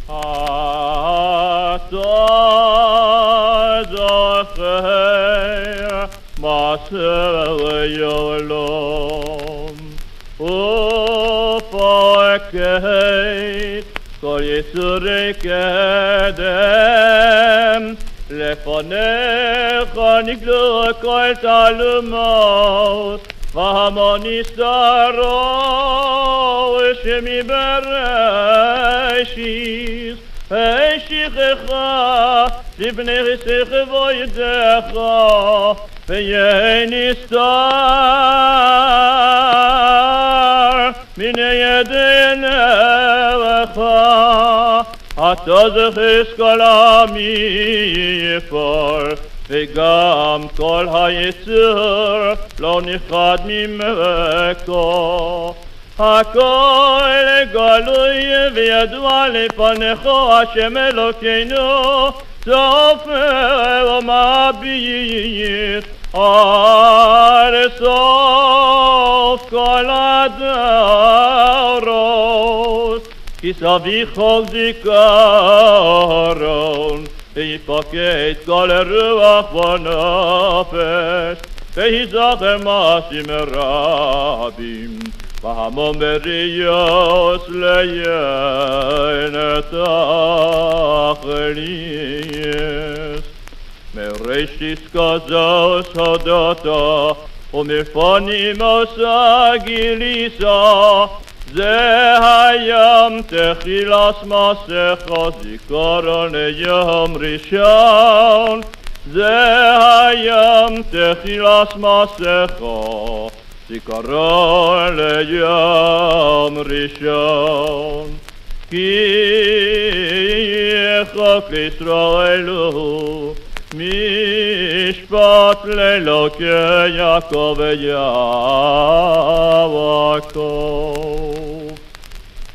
אתה זוכר מעשר יעלום ופורקת כל יצורי קדם לפניך נגלו כל תעלומות והמון נסתרו שמי בראשית אשיכך לבני ריסך וידך ויהי נסתר מן ידיך אתה זכיס כל עמי יפור וגם כל היצור לא נכחד ממקו הכל גלוי וידוע לפניך השם אלוקינו סופר ומביט עד סוף כל הדורות כי סביך חוק זיכרון ויפקד כל רוח ונפש ויזכר מעשים רבים והמון בריאוס ליין תכליס מראשית כזוס הודתה ומפנים עושה גיליסה זה היום תחילת מסך זיכרון ליום ראשון זה היום תחילת מסך זיכרון ליום ראשון כי חוק לישראל הוא משפט לאלוקי יעקב ויעקב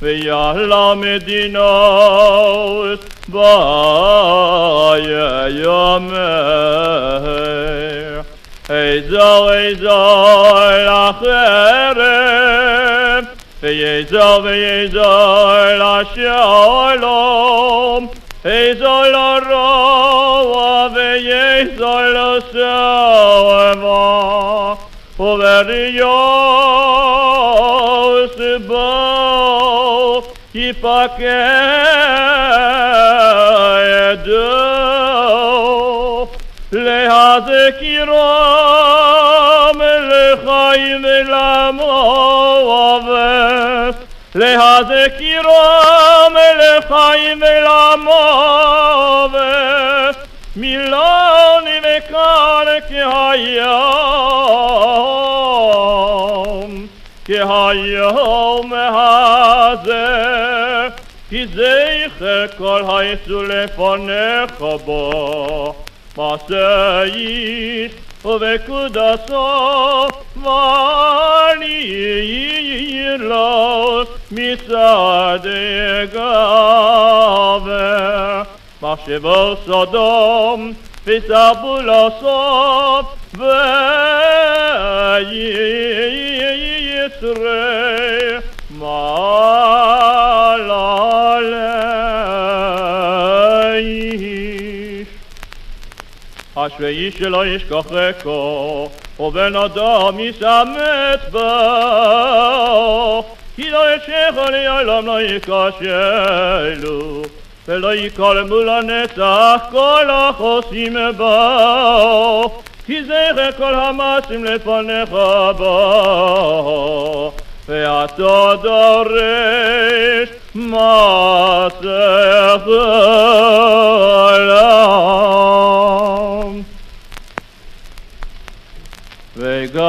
ויעלה מדינות ויאמר איזו לחרב ואיזו לשלום איזו לרוע ואיזו לשלווה ובריאוס בו יפקדו להזכירם לחיים ולמוות להזכירם לחיים ולמוות מילוני וקר כהיום הזה כי זכר כל היצוא לפניך בו מעשה איש ובקודשו ולעילות מצד גבר מחשבו סודום וסבו לסוף ויצרי מעלה לאיש אשרי איש שלא ישכחך ובן אדם ישמט בו כי לא ישך לעולם לא ייכשלו ולא ייכלמו לנצח כל החוסים בו כי זכר כל המעשים לפניך בו ואתה דורש מעשך עולם וגם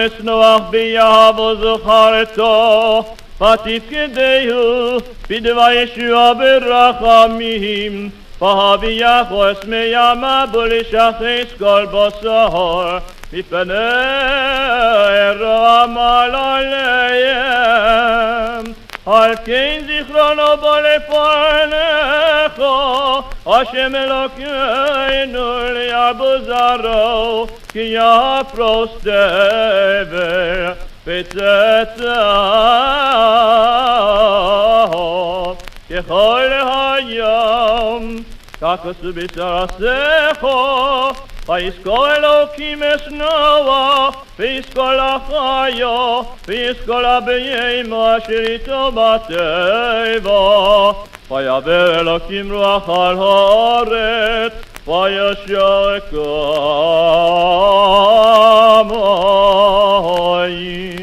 את נוח ביעבו זכרתו ותפקדהו בדבר ישוע ברחמים והביאכו אסמי ימה בו לשחץ כל בשר מפני רעמל עליהם על כן זיכרונו בו לפניך השם אלוקינו ליעבוזרו כי יפרוס דבר בצאצאו בכל היום, ככסו בשרסךו, ויזכור אלוקים את נוח, ויזכור לחיו, ויזכור לבהמה אשר איתו בטבע. ויעבר אלוקים רוח על הארץ, וישק המים.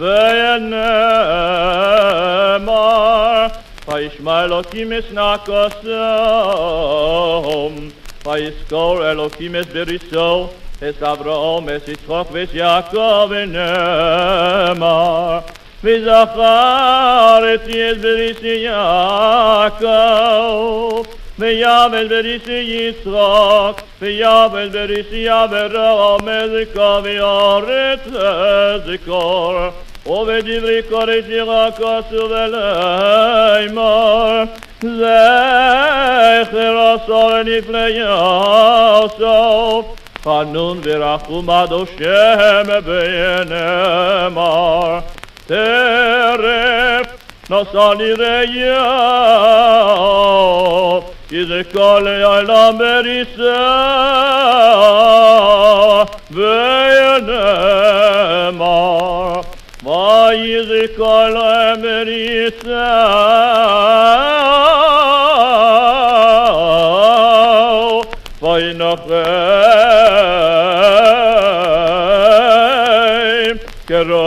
ונאמר, וישמע אלוקים את נקסם, ויזכור אלוקים את בריתו, את אברהם, את יצחק ואת יעקב, ונאמר, וזכר את ברית יעקב, ויעבד ברית יצחק, ויעבד ברית אברהם, זכר ויארץ זכור. ובדברי קודש כתוב ולאמר, זכר עשו ונפלא יעשו, חנון ורחום עד השם ונאמר, טרף נשא נראיו, כי זה כל לילה בריסה, ונאמר, ויזכור להם בריסה, וינחם כראש